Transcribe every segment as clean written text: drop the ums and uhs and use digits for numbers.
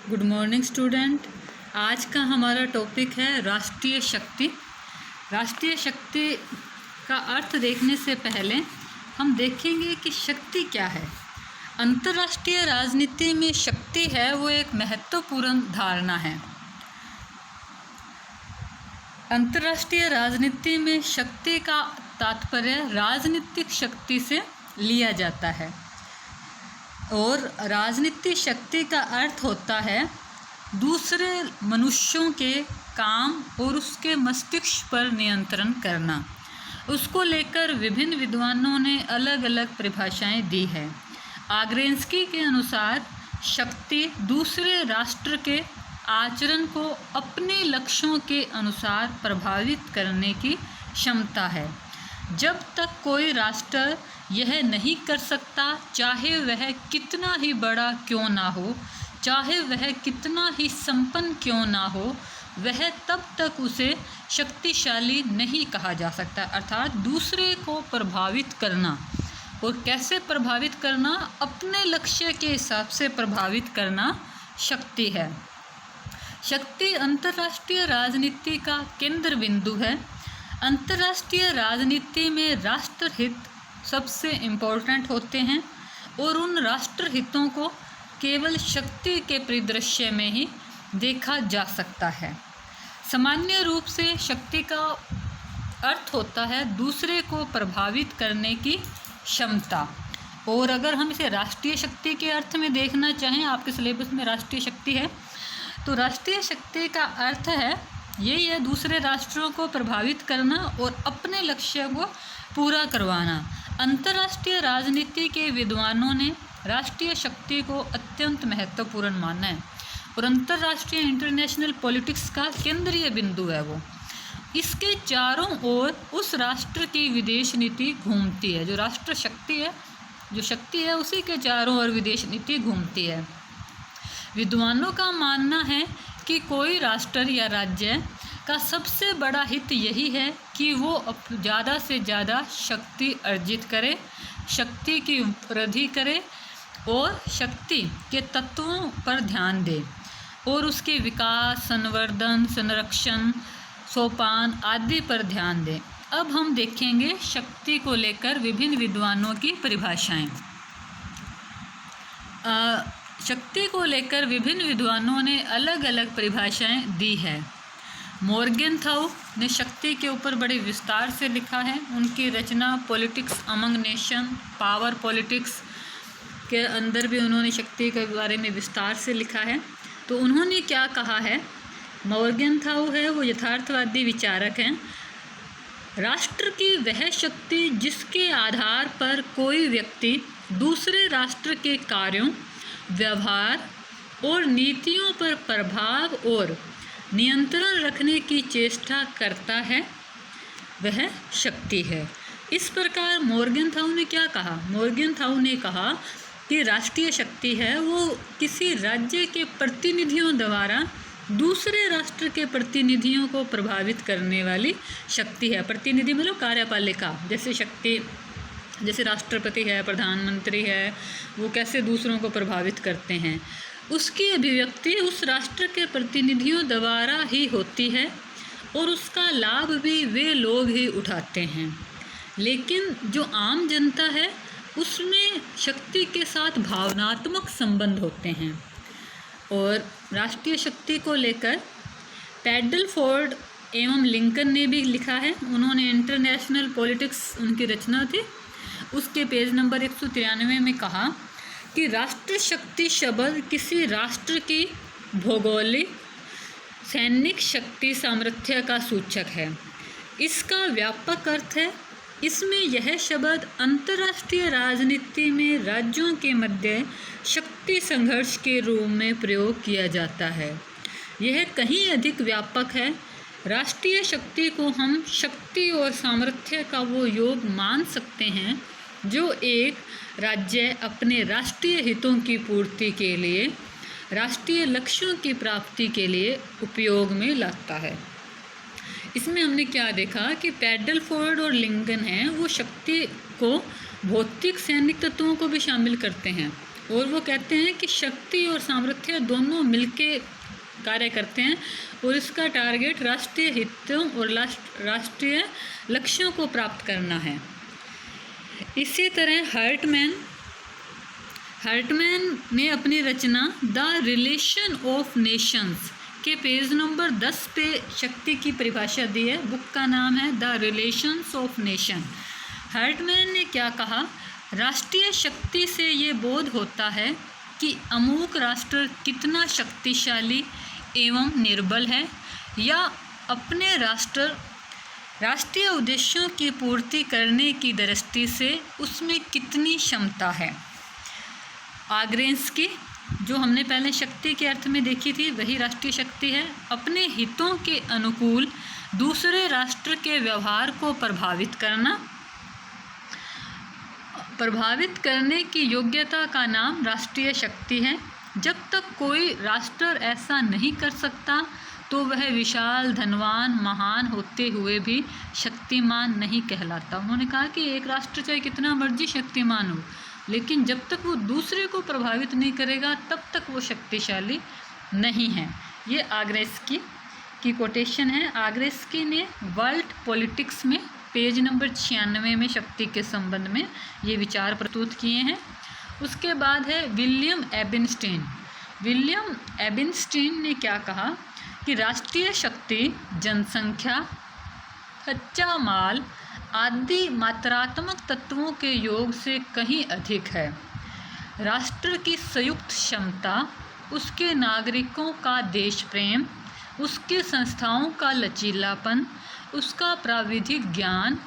Good morning student. आज का हमारा टॉपिक है राष्ट्रीय शक्ति। राष्ट्रीय शक्ति का अर्थ देखने से पहले हम देखेंगे कि शक्ति क्या है। अंतर्राष्ट्रीय राजनीति में शक्ति है वो एक महत्वपूर्ण धारणा है। अंतर्राष्ट्रीय राजनीति में शक्ति का तात्पर्य राजनीतिक शक्ति से लिया जाता है और राजनीतिक शक्ति का अर्थ होता है दूसरे मनुष्यों के काम और उसके मस्तिष्क पर नियंत्रण करना। उसको लेकर विभिन्न विद्वानों ने अलग अलग परिभाषाएं दी है। आग्रेंस्की के अनुसार शक्ति दूसरे राष्ट्र के आचरण को अपने लक्ष्यों के अनुसार प्रभावित करने की क्षमता है। जब तक कोई राष्ट्र यह नहीं कर सकता, चाहे वह कितना ही बड़ा क्यों ना हो, चाहे वह कितना ही संपन्न क्यों ना हो, वह तब तक उसे शक्तिशाली नहीं कहा जा सकता। अर्थात दूसरे को प्रभावित करना, और कैसे प्रभावित करना, अपने लक्ष्य के हिसाब से प्रभावित करना शक्ति है। शक्ति अंतर्राष्ट्रीय राजनीति का केंद्र बिंदु है। अंतर्राष्ट्रीय राजनीति में राष्ट्र हित सबसे इम्पोर्टेंट होते हैं और उन राष्ट्र हितों को केवल शक्ति के परिदृश्य में ही देखा जा सकता है। सामान्य रूप से शक्ति का अर्थ होता है दूसरे को प्रभावित करने की क्षमता। और अगर हम इसे राष्ट्रीय शक्ति के अर्थ में देखना चाहें, आपके सिलेबस में राष्ट्रीय शक्ति है, तो राष्ट्रीय शक्ति का अर्थ है यही है दूसरे राष्ट्रों को प्रभावित करना और अपने लक्ष्य को पूरा करवाना। अंतर्राष्ट्रीय राजनीति के विद्वानों ने राष्ट्रीय शक्ति को अत्यंत महत्वपूर्ण माना है और अंतर्राष्ट्रीय इंटरनेशनल पॉलिटिक्स का केंद्रीय बिंदु है वो। इसके चारों ओर उस राष्ट्र की विदेश नीति घूमती है। जो राष्ट्र शक्ति है, जो शक्ति है, उसी के चारों ओर विदेश नीति घूमती है। विद्वानों का मानना है कि कोई राष्ट्र या राज्य का सबसे बड़ा हित यही है कि वो ज़्यादा से ज़्यादा शक्ति अर्जित करे, शक्ति की वृद्धि करे और शक्ति के तत्वों पर ध्यान दे और उसके विकास, संवर्धन, संरक्षण, सोपान आदि पर ध्यान दे। अब हम देखेंगे शक्ति को लेकर विभिन्न विद्वानों की परिभाषाएं। शक्ति को लेकर विभिन्न विद्वानों ने अलग अलग परिभाषाएं दी है। मॉर्गेनथाउ ने शक्ति के ऊपर बड़े विस्तार से लिखा है। उनकी रचना politics among nation, power politics के अंदर भी उन्होंने शक्ति के बारे में विस्तार से लिखा है। तो उन्होंने क्या कहा है, मॉर्गेनथाउ है वो यथार्थवादी विचारक हैं। राष्ट्र की वह शक्ति जिसके आधार पर कोई व्यक्ति दूसरे राष्ट्र के कार्यों, व्यवहार और नीतियों पर प्रभाव और नियंत्रण रखने की चेष्टा करता है, वह शक्ति है। इस प्रकार मॉर्गेनथाउ ने क्या कहा, मॉर्गेनथाउ ने कहा कि राष्ट्रीय शक्ति है वो किसी राज्य के प्रतिनिधियों द्वारा दूसरे राष्ट्र के प्रतिनिधियों को प्रभावित करने वाली शक्ति है। प्रतिनिधि मतलब कार्यपालिका, जैसे शक्ति, जैसे राष्ट्रपति है, प्रधानमंत्री है, वो कैसे दूसरों को प्रभावित करते हैं, उसकी अभिव्यक्ति उस राष्ट्र के प्रतिनिधियों द्वारा ही होती है और उसका लाभ भी वे लोग ही उठाते हैं। लेकिन जो आम जनता है उसमें शक्ति के साथ भावनात्मक संबंध होते हैं। और राष्ट्रीय शक्ति को लेकर पैडलफोर्ड एवं लिंकन ने भी लिखा है। उन्होंने इंटरनेशनल पॉलिटिक्स उनकी रचना थी, उसके पेज नंबर 193 में कहा कि राष्ट्र शक्ति शब्द किसी राष्ट्र की भौगोलिक, सैनिक शक्ति सामर्थ्य का सूचक है। इसका व्यापक अर्थ है, इसमें यह शब्द अंतर्राष्ट्रीय राजनीति में राज्यों के मध्य शक्ति संघर्ष के रूप में प्रयोग किया जाता है। यह कहीं अधिक व्यापक है। राष्ट्रीय शक्ति को हम शक्ति और सामर्थ्य का वो योग मान सकते हैं जो एक राज्य अपने राष्ट्रीय हितों की पूर्ति के लिए, राष्ट्रीय लक्ष्यों की प्राप्ति के लिए उपयोग में लाता है। इसमें हमने क्या देखा कि पैडलफोर्ड और लिंकन हैं वो शक्ति को भौतिक सैनिक तत्वों को भी शामिल करते हैं और वो कहते हैं कि शक्ति और सामर्थ्य दोनों मिलके कार्य करते हैं और इसका टारगेट राष्ट्रीय हितों और राष्ट्रीय लक्ष्यों को प्राप्त करना है। इसी तरह हर्टमैन ने अपनी रचना द रिलेशन ऑफ नेशंस के पेज नंबर 10 पे शक्ति की परिभाषा दी है। बुक का नाम है द रिलेशंस ऑफ नेशन। हर्टमैन ने क्या कहा, राष्ट्रीय शक्ति से ये बोध होता है कि अमुक राष्ट्र कितना शक्तिशाली एवं निर्बल है या अपने राष्ट्रीय उद्देश्यों की पूर्ति करने की दृष्टि से उसमें कितनी क्षमता है। आग्रेंस्की, जो हमने पहले शक्ति के अर्थ में देखी थी, वही राष्ट्रीय शक्ति है। अपने हितों के अनुकूल दूसरे राष्ट्र के व्यवहार को प्रभावित करने की योग्यता का नाम राष्ट्रीय शक्ति है। जब तक कोई राष्ट्र ऐसा नहीं कर सकता तो वह विशाल, धनवान, महान होते हुए भी शक्तिमान नहीं कहलाता। उन्होंने कहा कि एक राष्ट्र चाहे कितना मर्जी शक्तिमान हो, लेकिन जब तक वो दूसरे को प्रभावित नहीं करेगा तब तक वो शक्तिशाली नहीं है। ये आग्रेंस्की की कोटेशन है। आग्रेंस्की ने वर्ल्ड पॉलिटिक्स में पेज नंबर 96 में शक्ति के संबंध में ये विचार प्रस्तुत किए हैं। उसके बाद है विलियम एबिनस्टीन ने क्या कहा कि राष्ट्रीय शक्ति जनसंख्या, कच्चा माल आदि मात्रात्मक तत्वों के योग से कहीं अधिक है। राष्ट्र की संयुक्त क्षमता, उसके नागरिकों का देश प्रेम, उसके संस्थाओं का लचीलापन, उसका प्राविधिक ज्ञान,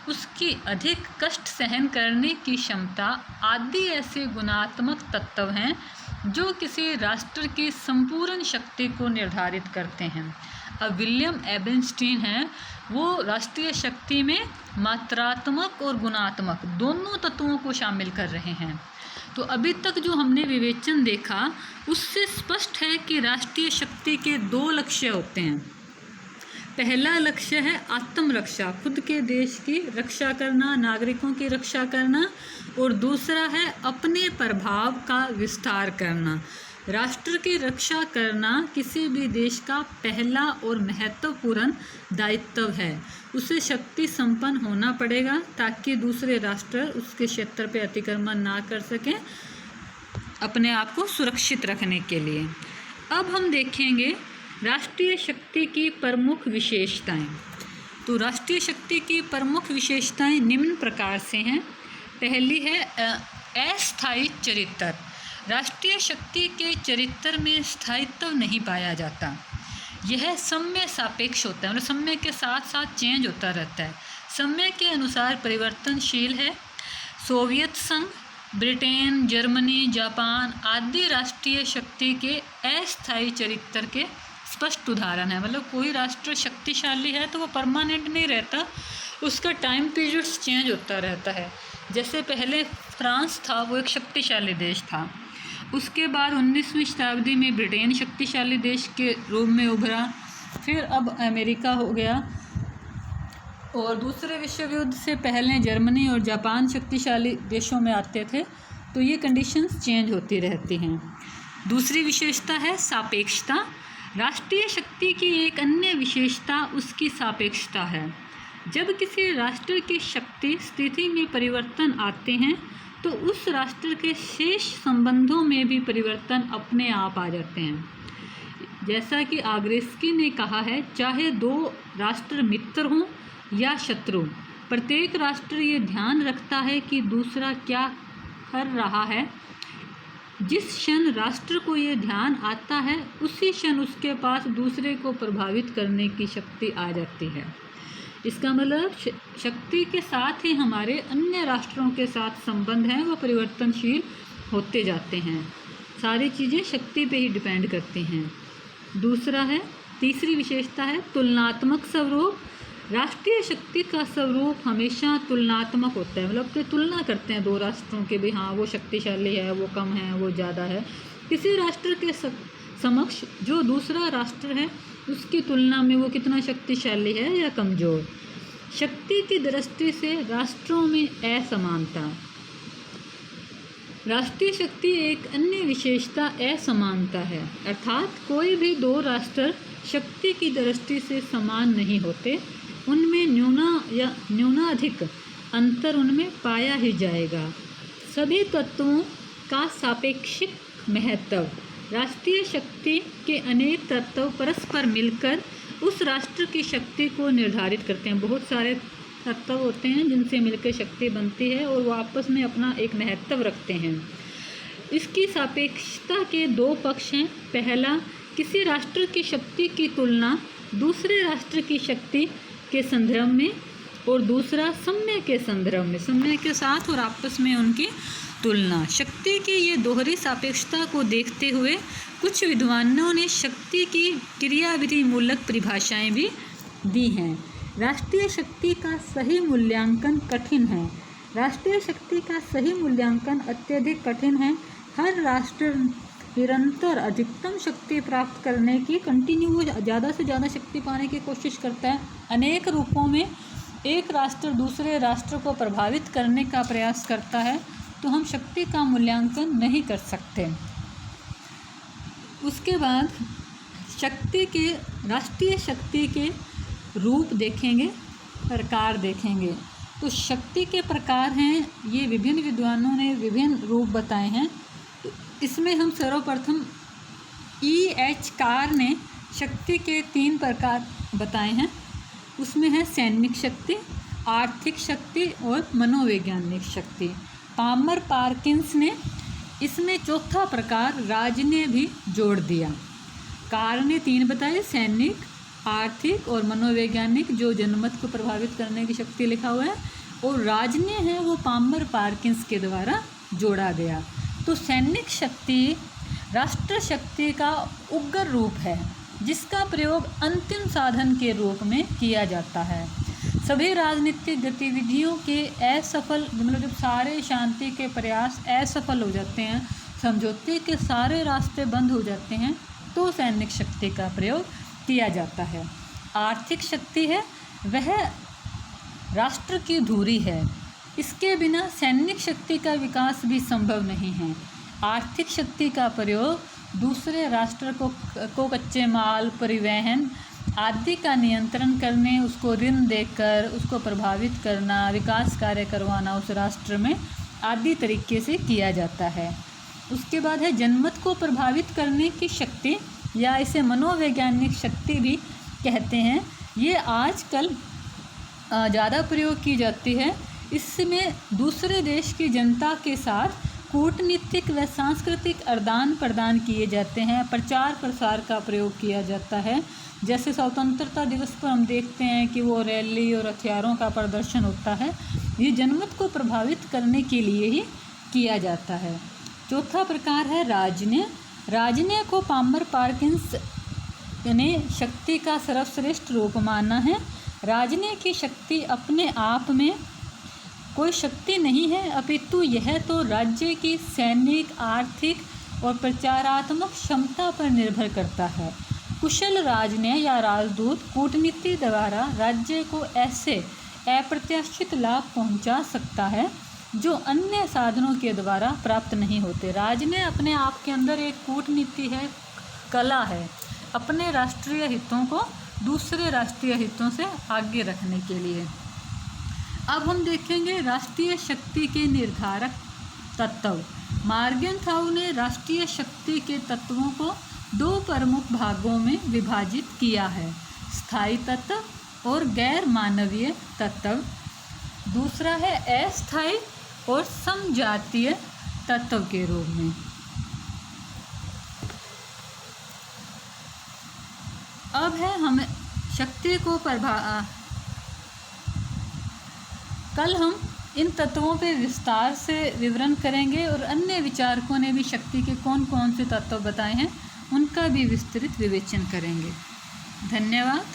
उसकी अधिक कष्ट सहन करने की क्षमता आदि ऐसे गुणात्मक तत्व हैं जो किसी राष्ट्र की संपूर्ण शक्ति को निर्धारित करते हैं। अब विलियम एबिनस्टीन हैं, वो राष्ट्रीय शक्ति में मात्रात्मक और गुणात्मक दोनों तत्वों को शामिल कर रहे हैं। तो अभी तक जो हमने विवेचन देखा उससे स्पष्ट है कि राष्ट्रीय शक्ति के 2 लक्ष्य होते हैं। पहला लक्ष्य है आत्मरक्षा, खुद के देश की रक्षा करना, नागरिकों की रक्षा करना, और दूसरा है अपने प्रभाव का विस्तार करना। राष्ट्र की रक्षा करना किसी भी देश का पहला और महत्वपूर्ण दायित्व है। उसे शक्ति संपन्न होना पड़ेगा ताकि दूसरे राष्ट्र उसके क्षेत्र पर अतिक्रमण ना कर सकें, अपने आप को सुरक्षित रखने के लिए। अब हम देखेंगे राष्ट्रीय शक्ति की प्रमुख विशेषताएं। तो राष्ट्रीय शक्ति की प्रमुख विशेषताएं निम्न प्रकार से हैं। पहली है अस्थायी चरित्र। राष्ट्रीय शक्ति के चरित्र में स्थायित्व नहीं पाया जाता। यह समय सापेक्ष होता है, मतलब समय के साथ साथ चेंज होता रहता है, समय के अनुसार परिवर्तनशील है। सोवियत संघ, ब्रिटेन, जर्मनी, जापान आदि राष्ट्रीय शक्ति के अस्थायी चरित्र के स्पष्ट उदाहरण है। मतलब कोई राष्ट्र शक्तिशाली है तो वो परमानेंट नहीं रहता, उसका टाइम पीरियड चेंज होता रहता है। जैसे पहले फ्रांस था, वो एक शक्तिशाली देश था, उसके बाद 19वीं शताब्दी में ब्रिटेन शक्तिशाली देश के रूप में उभरा, फिर अब अमेरिका हो गया, और दूसरे विश्व युद्ध से पहले जर्मनी और जापान शक्तिशाली देशों में आते थे। तो ये कंडीशंस चेंज होती रहती हैं। दूसरी विशेषता है सापेक्षता। राष्ट्रीय शक्ति की एक अन्य विशेषता उसकी सापेक्षता है। जब किसी राष्ट्र की शक्ति स्थिति में परिवर्तन आते हैं तो उस राष्ट्र के शेष संबंधों में भी परिवर्तन अपने आप आ जाते हैं। जैसा कि आग्रेंस्की ने कहा है, चाहे 2 राष्ट्र मित्र हों या शत्रु, प्रत्येक राष्ट्र ये ध्यान रखता है कि दूसरा क्या कर रहा है। जिस क्षण राष्ट्र को ये ध्यान आता है उसी क्षण उसके पास दूसरे को प्रभावित करने की शक्ति आ जाती है। इसका मतलब शक्ति के साथ ही हमारे अन्य राष्ट्रों के साथ संबंध हैं, वो परिवर्तनशील होते जाते हैं। सारी चीज़ें शक्ति पे ही डिपेंड करती हैं। तीसरी विशेषता है तुलनात्मक स्वरूप। राष्ट्रीय शक्ति का स्वरूप हमेशा तुलनात्मक होता है, मतलब कि तुलना करते हैं 2 राष्ट्रों के भी, हाँ वो शक्तिशाली है, वो कम है, वो ज़्यादा है। किसी राष्ट्र के समक्ष जो दूसरा राष्ट्र है उसकी तुलना में वो कितना शक्तिशाली है या कमज़ोर। शक्ति की दृष्टि से राष्ट्रों में असमानता। राष्ट्रीय शक्ति एक अन्य विशेषता असमानता है, अर्थात कोई भी दो राष्ट्र शक्ति की दृष्टि से समान नहीं होते, उनमें न्यूनाधिक अंतर उनमें पाया ही जाएगा। सभी तत्वों का सापेक्षिक महत्व। राष्ट्रीय शक्ति के अनेक तत्व परस्पर मिलकर उस राष्ट्र की शक्ति को निर्धारित करते हैं। बहुत सारे तत्व होते हैं जिनसे मिलकर शक्ति बनती है और वो आपस में अपना एक महत्व रखते हैं। इसकी सापेक्षता के दो पक्ष हैं। पहला, किसी राष्ट्र की शक्ति की तुलना दूसरे राष्ट्र की शक्ति के संदर्भ में, और दूसरा समय के संदर्भ में, समय के साथ और आपस में उनकी तुलना। शक्ति की ये दोहरी सापेक्षता को देखते हुए कुछ विद्वानों ने शक्ति की क्रियाविधि मूलक परिभाषाएं भी दी हैं। राष्ट्रीय शक्ति का सही मूल्यांकन कठिन है। राष्ट्रीय शक्ति का सही मूल्यांकन अत्यधिक कठिन है। हर राष्ट्र निरंतर अधिकतम शक्ति प्राप्त करने की कंटिन्यू ज़्यादा से ज़्यादा शक्ति पाने की कोशिश करता है। अनेक रूपों में एक राष्ट्र दूसरे राष्ट्र को प्रभावित करने का प्रयास करता है, तो हम शक्ति का मूल्यांकन नहीं कर सकते। उसके बाद राष्ट्रीय शक्ति के रूप देखेंगे, प्रकार देखेंगे। तो शक्ति के प्रकार हैं, ये विभिन्न विद्वानों ने विभिन्न रूप बताए हैं। तो इसमें हम सर्वप्रथम E.H. कार ने शक्ति के 3 प्रकार बताए हैं। उसमें है सैनिक शक्ति, आर्थिक शक्ति और मनोवैज्ञानिक शक्ति। पामर पार्किंस ने इसमें चौथा प्रकार राजनीय भी जोड़ दिया। कार ने 3 बताए, सैनिक, आर्थिक और मनोवैज्ञानिक, जो जनमत को प्रभावित करने की शक्ति लिखा हुआ है, और राजनीय है वो पामर पार्किंस के द्वारा जोड़ा गया। तो सैनिक शक्ति राष्ट्र शक्ति का उग्र रूप है, जिसका प्रयोग अंतिम साधन के रूप में किया जाता है। सभी राजनीतिक गतिविधियों के असफल, मतलब जब सारे शांति के प्रयास असफल हो जाते हैं, समझौते के सारे रास्ते बंद हो जाते हैं, तो सैनिक शक्ति का प्रयोग किया जाता है। आर्थिक शक्ति है वह राष्ट्र की धुरी है, इसके बिना सैनिक शक्ति का विकास भी संभव नहीं है। आर्थिक शक्ति का प्रयोग दूसरे राष्ट्र को कच्चे माल, परिवहन आदि का नियंत्रण करने, उसको ऋण देकर उसको प्रभावित करना, विकास कार्य करवाना उस राष्ट्र में आदि तरीके से किया जाता है। उसके बाद है जनमत को प्रभावित करने की शक्ति, या इसे मनोवैज्ञानिक शक्ति भी कहते हैं। ये आजकल ज़्यादा प्रयोग की जाती है। इसमें दूसरे देश की जनता के साथ कूटनीतिक व सांस्कृतिक आदान प्रदान किए जाते हैं, प्रचार प्रसार का प्रयोग किया जाता है। जैसे स्वतंत्रता दिवस पर हम देखते हैं कि वो रैली और हथियारों का प्रदर्शन होता है, ये जनमत को प्रभावित करने के लिए ही किया जाता है। चौथा प्रकार है राजनीय। राजनीय को पामर पार्किंस ने शक्ति का सर्वश्रेष्ठ रूप माना है। राजनीय की शक्ति अपने आप में कोई शक्ति नहीं है, अपितु यह तो राज्य की सैनिक, आर्थिक और प्रचारात्मक क्षमता पर निर्भर करता है। कुशल राजनीय या राजदूत कूटनीति द्वारा राज्य को ऐसे अप्रत्याशित लाभ पहुंचा सकता है जो अन्य साधनों के द्वारा प्राप्त नहीं होते। राजनीय अपने आप के अंदर एक कूटनीति है, कला है, अपने राष्ट्रीय हितों को दूसरे राष्ट्रीय हितों से आगे रखने के लिए। अब हम देखेंगे राष्ट्रीय शक्ति के निर्धारक तत्व। मॉर्गनथाउ ने राष्ट्रीय शक्ति के तत्वों को 2 प्रमुख भागों में विभाजित किया है, स्थायी तत्व और गैर मानवीय तत्व। दूसरा है अस्थायी और समजातीय तत्व के रूप में। अब है हमें शक्ति को कल हम इन तत्वों पे विस्तार से विवरण करेंगे, और अन्य विचारकों ने भी शक्ति के कौन कौन से तत्व बताए हैं उनका भी विस्तृत विवेचन करेंगे। धन्यवाद।